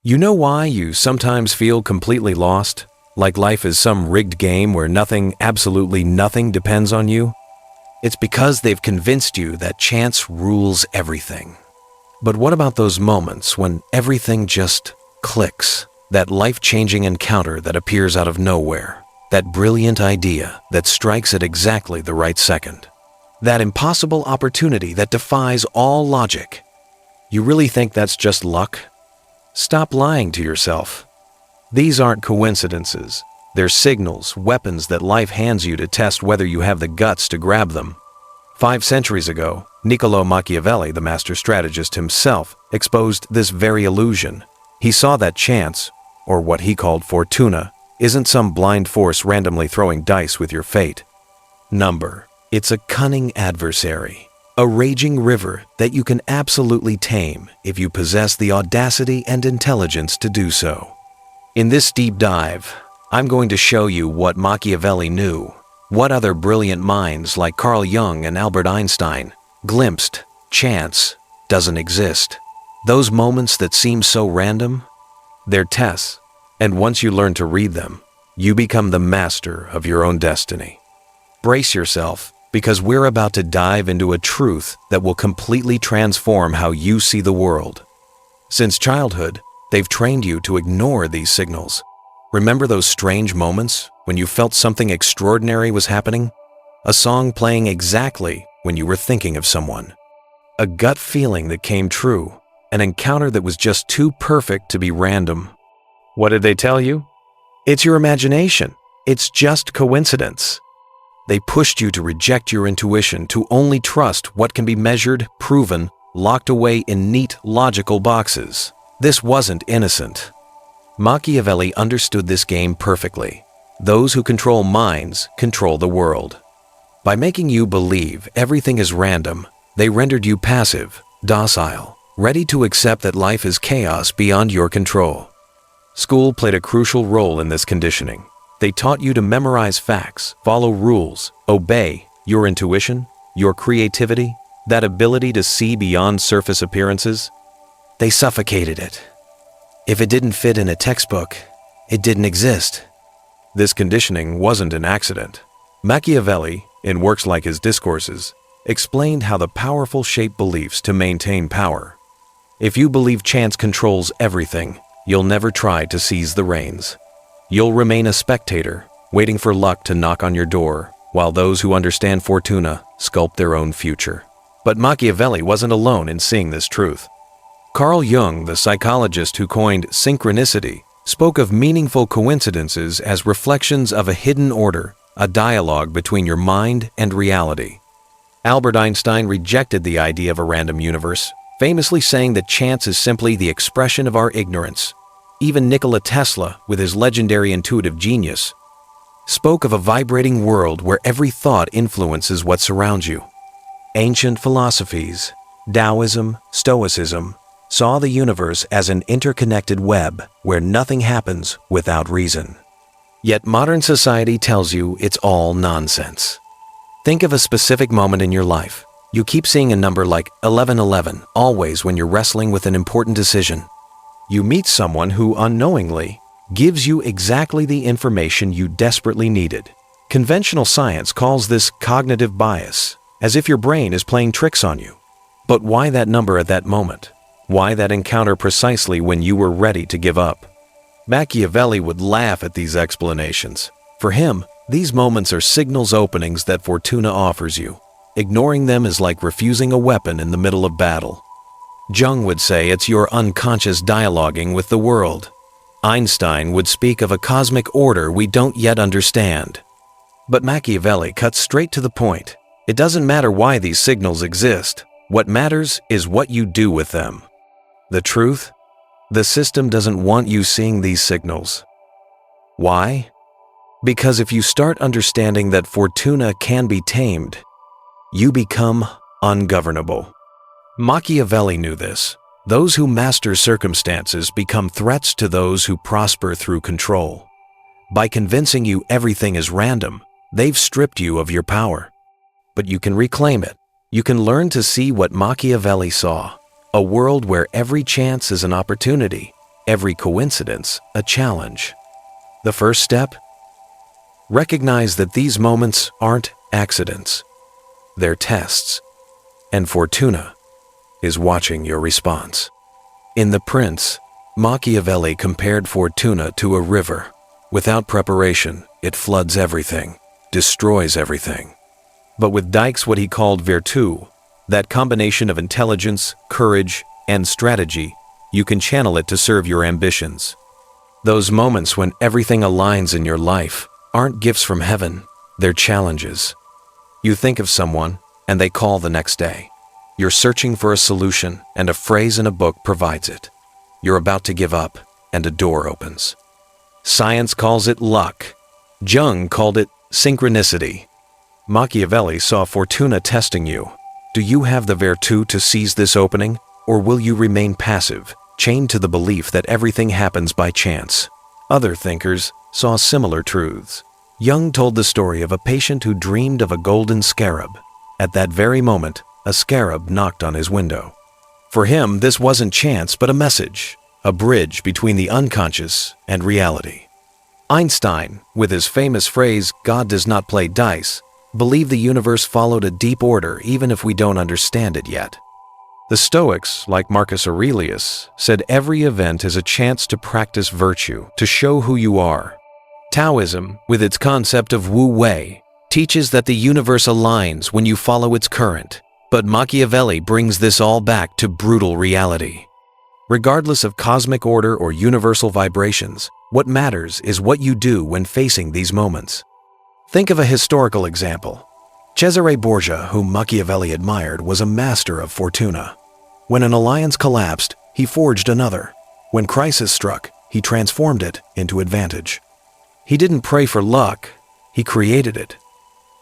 You know why you sometimes feel completely lost? Like life is some rigged game where nothing, absolutely nothing depends on you? It's because they've convinced you that chance rules everything. But what about those moments when everything just clicks? That life-changing encounter that appears out of nowhere. That brilliant idea that strikes at exactly the right second. That impossible opportunity that defies all logic. You really think that's just luck? Stop lying to yourself. These aren't coincidences. They're signals, weapons that life hands you to test whether you have the guts to grab them. 5 centuries ago, Niccolo Machiavelli, the master strategist himself, exposed this very illusion. He saw that chance, or what he called Fortuna, isn't some blind force randomly throwing dice with your fate. Number. It's a cunning adversary. A raging river that you can absolutely tame if you possess the audacity and intelligence to do so. In this deep dive, I'm going to show you what Machiavelli knew, what other brilliant minds like Carl Jung and Albert Einstein glimpsed chance doesn't exist. Those moments that seem so random, they're tests, and once you learn to read them, you become the master of your own destiny. Brace yourself, because we're about to dive into a truth that will completely transform how you see the world. Since childhood, they've trained you to ignore these signals. Remember those strange moments when you felt something extraordinary was happening? A song playing exactly when you were thinking of someone. A gut feeling that came true. An encounter that was just too perfect to be random. What did they tell you? It's your imagination. It's just coincidence. They pushed you to reject your intuition, to only trust what can be measured, proven, locked away in neat, logical boxes. This wasn't innocent. Machiavelli understood this game perfectly. Those who control minds control the world. By making you believe everything is random, they rendered you passive, docile, ready to accept that life is chaos beyond your control. School played a crucial role in this conditioning. They taught you to memorize facts, follow rules, obey your intuition, your creativity, that ability to see beyond surface appearances. They suffocated it. If it didn't fit in a textbook, it didn't exist. This conditioning wasn't an accident. Machiavelli, in works like his Discourses, explained how the powerful shape beliefs to maintain power. If you believe chance controls everything, you'll never try to seize the reins. You'll remain a spectator, waiting for luck to knock on your door, while those who understand Fortuna sculpt their own future. But Machiavelli wasn't alone in seeing this truth. Carl Jung, the psychologist who coined synchronicity, spoke of meaningful coincidences as reflections of a hidden order, a dialogue between your mind and reality. Albert Einstein rejected the idea of a random universe, famously saying that chance is simply the expression of our ignorance. Even Nikola Tesla, with his legendary intuitive genius, spoke of a vibrating world where every thought influences what surrounds you. Ancient philosophies, Taoism, Stoicism, saw the universe as an interconnected web where nothing happens without reason. Yet modern society tells you it's all nonsense. Think of a specific moment in your life. You keep seeing a number like 1111 always when you're wrestling with an important decision. You meet someone who unknowingly gives you exactly the information you desperately needed. Conventional science calls this cognitive bias, as if your brain is playing tricks on you. But why that number at that moment? Why that encounter precisely when you were ready to give up? Machiavelli would laugh at these explanations. For him, these moments are signals openings that Fortuna offers you. Ignoring them is like refusing a weapon in the middle of battle. Jung would say it's your unconscious dialoguing with the world. Einstein would speak of a cosmic order we don't yet understand. But Machiavelli cuts straight to the point. It doesn't matter why these signals exist. What matters is what you do with them. The truth? The system doesn't want you seeing these signals. Why? Because if you start understanding that Fortuna can be tamed, you become ungovernable. Machiavelli knew this. Those who master circumstances become threats to those who prosper through control. By convincing you everything is random, they've stripped you of your power. But you can reclaim it. You can learn to see what Machiavelli saw, a world where every chance is an opportunity, every coincidence a challenge. The first step? Recognize that these moments aren't accidents. They're tests. And Fortuna is watching your response. In The Prince, Machiavelli compared Fortuna to a river. Without preparation, it floods everything, destroys everything. But with dikes, what he called virtu, that combination of intelligence, courage, and strategy, you can channel it to serve your ambitions. Those moments when everything aligns in your life aren't gifts from heaven, they're challenges. You think of someone, and they call the next day. You're searching for a solution, and a phrase in a book provides it. You're about to give up, and a door opens. Science calls it luck. Jung called it synchronicity. Machiavelli saw Fortuna testing you. Do you have the virtu to seize this opening, or will you remain passive, chained to the belief that everything happens by chance? Other thinkers saw similar truths. Jung told the story of a patient who dreamed of a golden scarab. At that very moment, a scarab knocked on his window. For him, this wasn't chance but a message, a bridge between the unconscious and reality. Einstein, with his famous phrase, "God does not play dice," believed the universe followed a deep order even if we don't understand it yet. The Stoics, like Marcus Aurelius, said every event is a chance to practice virtue, to show who you are. Taoism, with its concept of Wu Wei, teaches that the universe aligns when you follow its current. But Machiavelli brings this all back to brutal reality. Regardless of cosmic order or universal vibrations, what matters is what you do when facing these moments. Think of a historical example. Cesare Borgia, whom Machiavelli admired, was a master of Fortuna. When an alliance collapsed, he forged another. When crisis struck, he transformed it into advantage. He didn't pray for luck, he created it.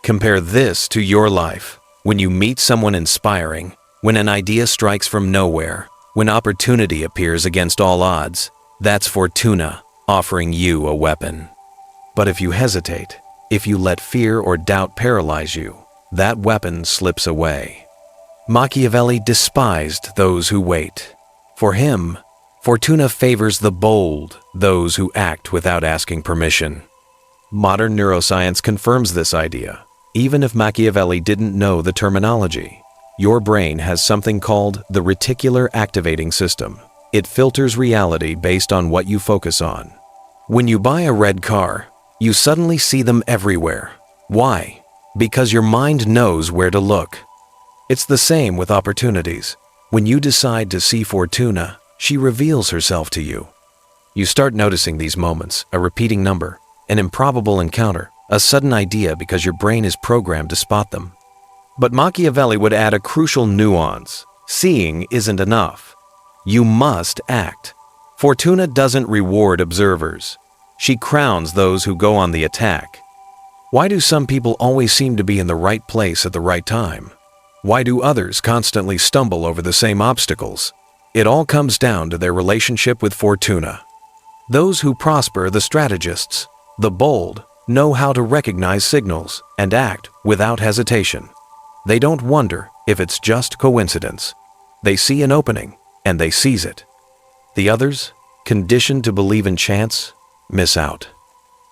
Compare this to your life. When you meet someone inspiring, when an idea strikes from nowhere, when opportunity appears against all odds, that's Fortuna offering you a weapon. But if you hesitate, if you let fear or doubt paralyze you, that weapon slips away. Machiavelli despised those who wait. For him, Fortuna favors the bold, those who act without asking permission. Modern neuroscience confirms this idea. Even if Machiavelli didn't know the terminology, your brain has something called the reticular activating system. It filters reality based on what you focus on. When you buy a red car, you suddenly see them everywhere. Why? Because your mind knows where to look. It's the same with opportunities. When you decide to see Fortuna, she reveals herself to you. You start noticing these moments, a repeating number, an improbable encounter, a sudden idea because your brain is programmed to spot them. But Machiavelli would add a crucial nuance. Seeing isn't enough. You must act. Fortuna doesn't reward observers. She crowns those who go on the attack. Why do some people always seem to be in the right place at the right time? Why do others constantly stumble over the same obstacles? It all comes down to their relationship with Fortuna. Those who prosper, the strategists, the bold, know how to recognize signals and act without hesitation. They don't wonder if it's just coincidence. They see an opening and they seize it. The others, conditioned to believe in chance, miss out.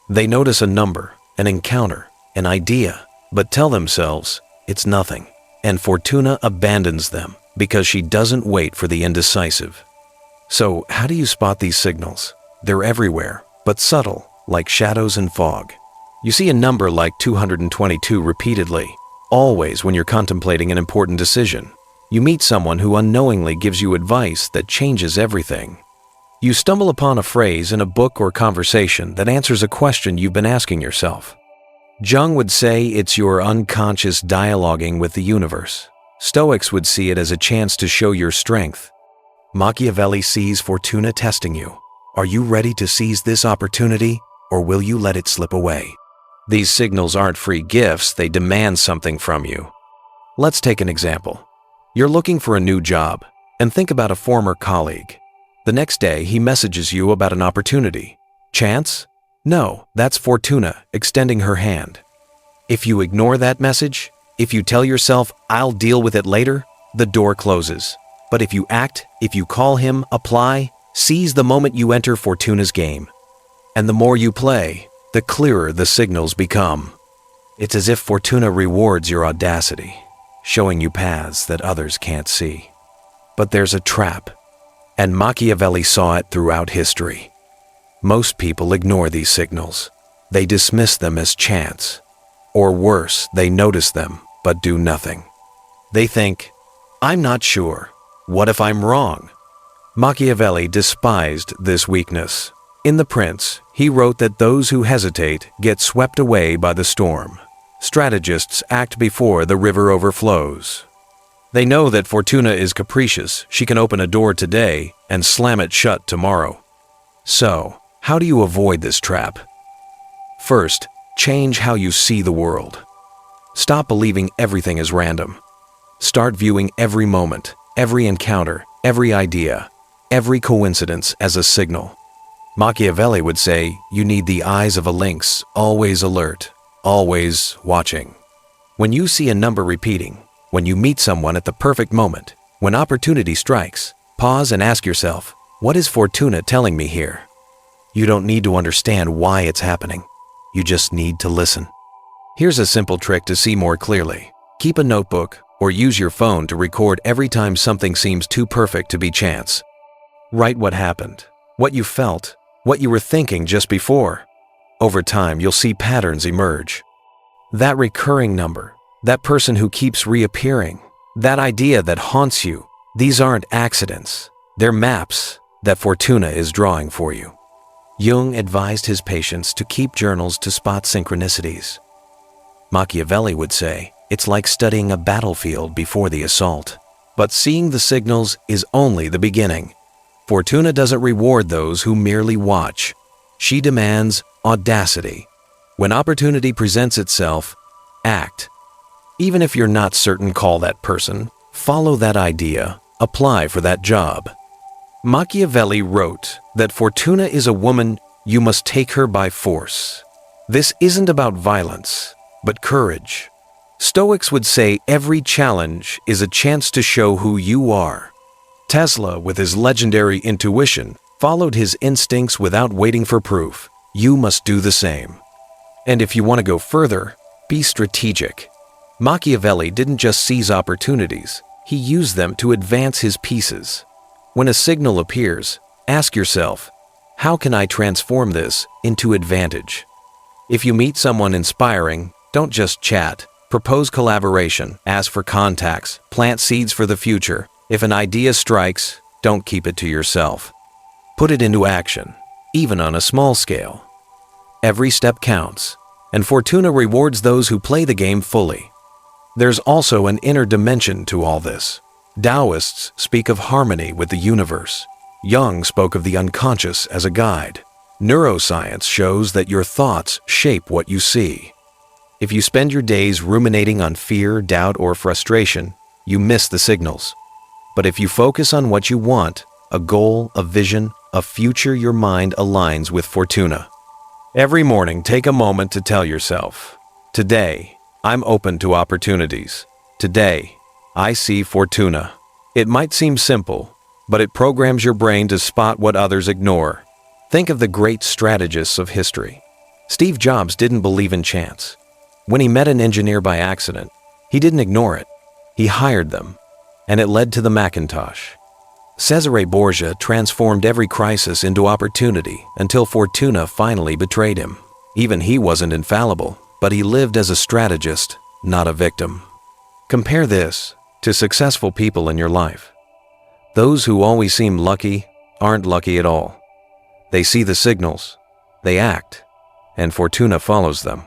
They notice a number, an encounter, an idea, but tell themselves it's nothing. And Fortuna abandons them because she doesn't wait for the indecisive. So how do you spot these signals? They're everywhere, but subtle, like shadows in fog. You see a number like 222 repeatedly, always when you're contemplating an important decision. You meet someone who unknowingly gives you advice that changes everything. You stumble upon a phrase in a book or conversation that answers a question you've been asking yourself. Jung would say it's your unconscious dialoguing with the universe. Stoics would see it as a chance to show your strength. Machiavelli sees Fortuna testing you. Are you ready to seize this opportunity, or will you let it slip away? These signals aren't free gifts, they demand something from you. Let's take an example. You're looking for a new job, and think about a former colleague. The next day, he messages you about an opportunity. Chance? No, that's Fortuna extending her hand. If you ignore that message, if you tell yourself, "I'll deal with it later," the door closes. But if you act, if you call him, apply, Seize the moment you enter Fortuna's game. And the more you play, the clearer the signals become. It's as if Fortuna rewards your audacity, showing you paths that others can't see. But there's a trap, and Machiavelli saw it throughout history. Most people ignore these signals. They dismiss them as chance. Or worse, they notice them, but do nothing. They think, "I'm not sure. What if I'm wrong?" Machiavelli despised this weakness. In The Prince, he wrote that those who hesitate get swept away by the storm. Strategists act before the river overflows. They know that Fortuna is capricious. She can open a door today and slam it shut tomorrow. So, how do you avoid this trap? First, change how you see the world. Stop believing everything is random. Start viewing every moment, every encounter, every idea, every coincidence as a signal. Machiavelli would say you need the eyes of a lynx, always alert, always watching. When you see a number repeating, when you meet someone at the perfect moment, when opportunity strikes, pause and ask yourself, what is Fortuna telling me here? You don't need to understand why it's happening. You just need to listen. Here's a simple trick to see more clearly. Keep a notebook or use your phone to record every time something seems too perfect to be chance. Write what happened, what you felt, what you were thinking just before. Over time, you'll see patterns emerge. That recurring number, that person who keeps reappearing, that idea that haunts you, these aren't accidents. They're maps that Fortuna is drawing for you. Jung advised his patients to keep journals to spot synchronicities. Machiavelli would say, it's like studying a battlefield before the assault. But seeing the signals is only the beginning. Fortuna doesn't reward those who merely watch. She demands audacity. When opportunity presents itself, act. Even if you're not certain, call that person, follow that idea, apply for that job. Machiavelli wrote that Fortuna is a woman, you must take her by force. This isn't about violence, but courage. Stoics would say every challenge is a chance to show who you are. Tesla, with his legendary intuition, followed his instincts without waiting for proof. You must do the same. And if you want to go further, be strategic. Machiavelli didn't just seize opportunities, he used them to advance his pieces. When a signal appears, ask yourself, how can I transform this into advantage? If you meet someone inspiring, don't just chat. Propose collaboration, ask for contacts, plant seeds for the future. If an idea strikes, don't keep it to yourself. Put it into action, even on a small scale. Every step counts, and Fortuna rewards those who play the game fully. There's also an inner dimension to all this. Taoists speak of harmony with the universe. Jung spoke of the unconscious as a guide. Neuroscience shows that your thoughts shape what you see. If you spend your days ruminating on fear, doubt, or frustration, you miss the signals. But if you focus on what you want, a goal, a vision, a future, your mind aligns with Fortuna. Every morning, take a moment to tell yourself, today, I'm open to opportunities. Today, I see Fortuna. It might seem simple, but it programs your brain to spot what others ignore. Think of the great strategists of history. Steve Jobs didn't believe in chance. When he met an engineer by accident, he didn't ignore it. He hired them, and it led to the Macintosh. Cesare Borgia transformed every crisis into opportunity until Fortuna finally betrayed him. Even he wasn't infallible, but he lived as a strategist, not a victim. Compare this to successful people in your life. Those who always seem lucky aren't lucky at all. They see the signals, they act, and Fortuna follows them.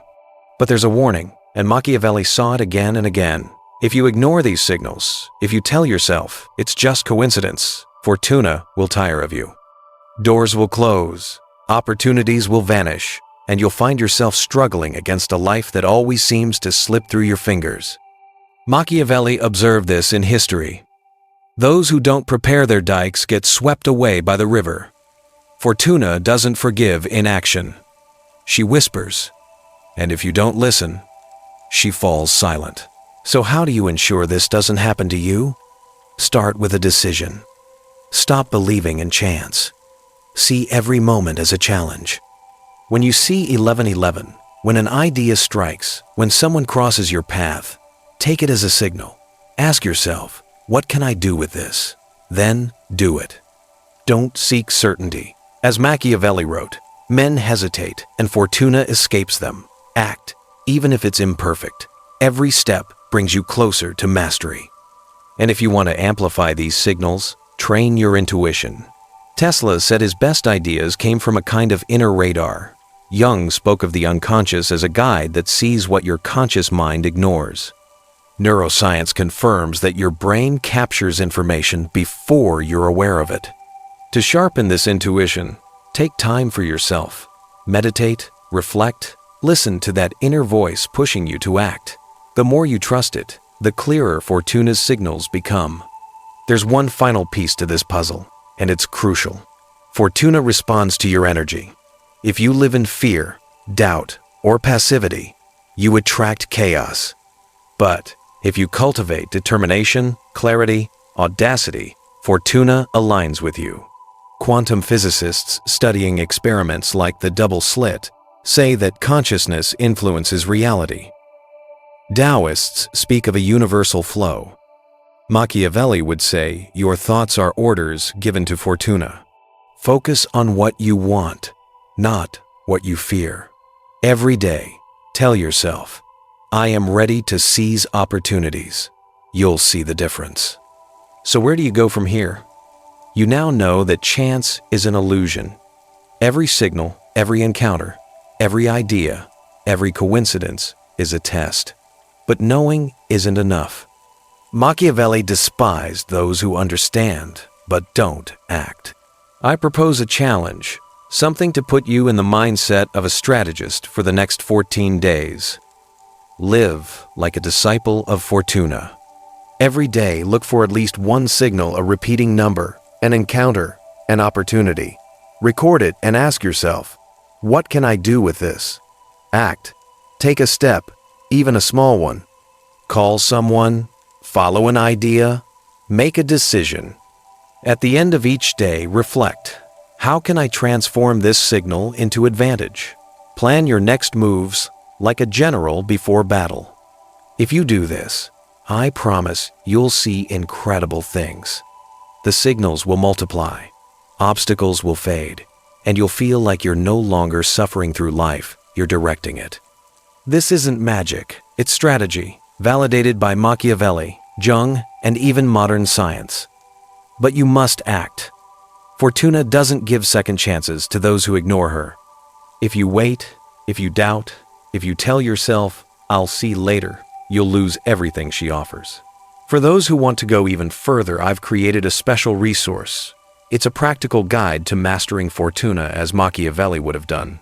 But there's a warning, and Machiavelli saw it again and again. If you ignore these signals, if you tell yourself it's just coincidence, Fortuna will tire of you. Doors will close, opportunities will vanish, and you'll find yourself struggling against a life that always seems to slip through your fingers. Machiavelli observed this in history. Those who don't prepare their dikes get swept away by the river. Fortuna doesn't forgive inaction. She whispers, and if you don't listen, she falls silent. So how do you ensure this doesn't happen to you? Start with a decision. Stop believing in chance. See every moment as a challenge. When you see 1111, when an idea strikes, when someone crosses your path, take it as a signal. Ask yourself, what can I do with this? Then do it. Don't seek certainty. As Machiavelli wrote, men hesitate and Fortuna escapes them. Act, even if it's imperfect. Every step brings you closer to mastery. And if you want to amplify these signals, train your intuition. Tesla said his best ideas came from a kind of inner radar. Jung spoke of the unconscious as a guide that sees what your conscious mind ignores. Neuroscience confirms that your brain captures information before you're aware of it. To sharpen this intuition, take time for yourself. Meditate, reflect, listen to that inner voice pushing you to act. The more you trust it, the clearer Fortuna's signals become. There's one final piece to this puzzle, and it's crucial. Fortuna responds to your energy. If you live in fear, doubt, or passivity, you attract chaos. But if you cultivate determination, clarity, audacity, Fortuna aligns with you. Quantum physicists studying experiments like the double slit say that consciousness influences reality. Taoists speak of a universal flow. Machiavelli would say your thoughts are orders given to Fortuna. Focus on what you want, not what you fear. Every day, tell yourself, I am ready to seize opportunities. You'll see the difference. So where do you go from here? You now know that chance is an illusion. Every signal, every encounter, every idea, every coincidence is a test. But knowing isn't enough. Machiavelli despised those who understand but don't act. I propose a challenge, something to put you in the mindset of a strategist for the next 14 days. Live like a disciple of Fortuna. Every day, look for at least one signal, a repeating number, an encounter, an opportunity. Record it and ask yourself, what can I do with this? Act. Take a step, even a small one. Call someone, follow an idea, make a decision. At the end of each day, reflect. How can I transform this signal into advantage? Plan your next moves like a general before battle. If you do this, I promise you'll see incredible things. The signals will multiply, obstacles will fade, and you'll feel like you're no longer suffering through life, you're directing it. This isn't magic, it's strategy, validated by Machiavelli, Jung, and even modern science. But you must act. Fortuna doesn't give second chances to those who ignore her. If you wait, if you doubt, if you tell yourself, I'll see later, you'll lose everything she offers. For those who want to go even further, I've created a special resource. It's a practical guide to mastering Fortuna as Machiavelli would have done.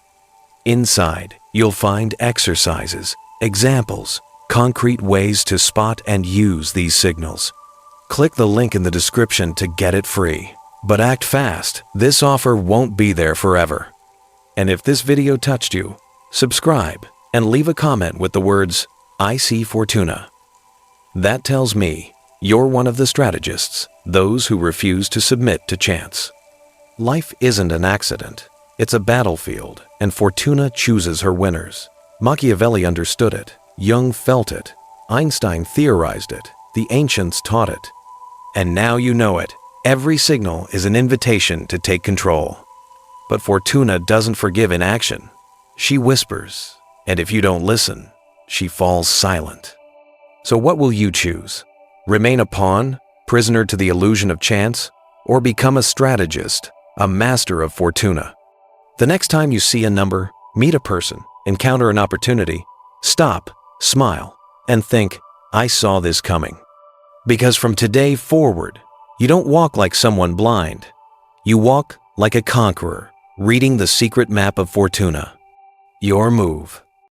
Inside, you'll find exercises, examples, concrete ways to spot and use these signals. Click the link in the description to get it free. But act fast, this offer won't be there forever. And if this video touched you, subscribe and leave a comment with the words, I see Fortuna. That tells me you're one of the strategists, those who refuse to submit to chance. Life isn't an accident, it's a battlefield, and Fortuna chooses her winners. Machiavelli understood it, Jung felt it, Einstein theorized it, the ancients taught it. And now you know it. Every signal is an invitation to take control. But Fortuna doesn't forgive inaction. She whispers, and if you don't listen, she falls silent. So what will you choose? Remain a pawn, prisoner to the illusion of chance, or become a strategist, a master of Fortuna? The next time you see a number, meet a person, encounter an opportunity, stop, smile, and think, I saw this coming. Because from today forward, you don't walk like someone blind. You walk like a conqueror, reading the secret map of Fortuna. Your move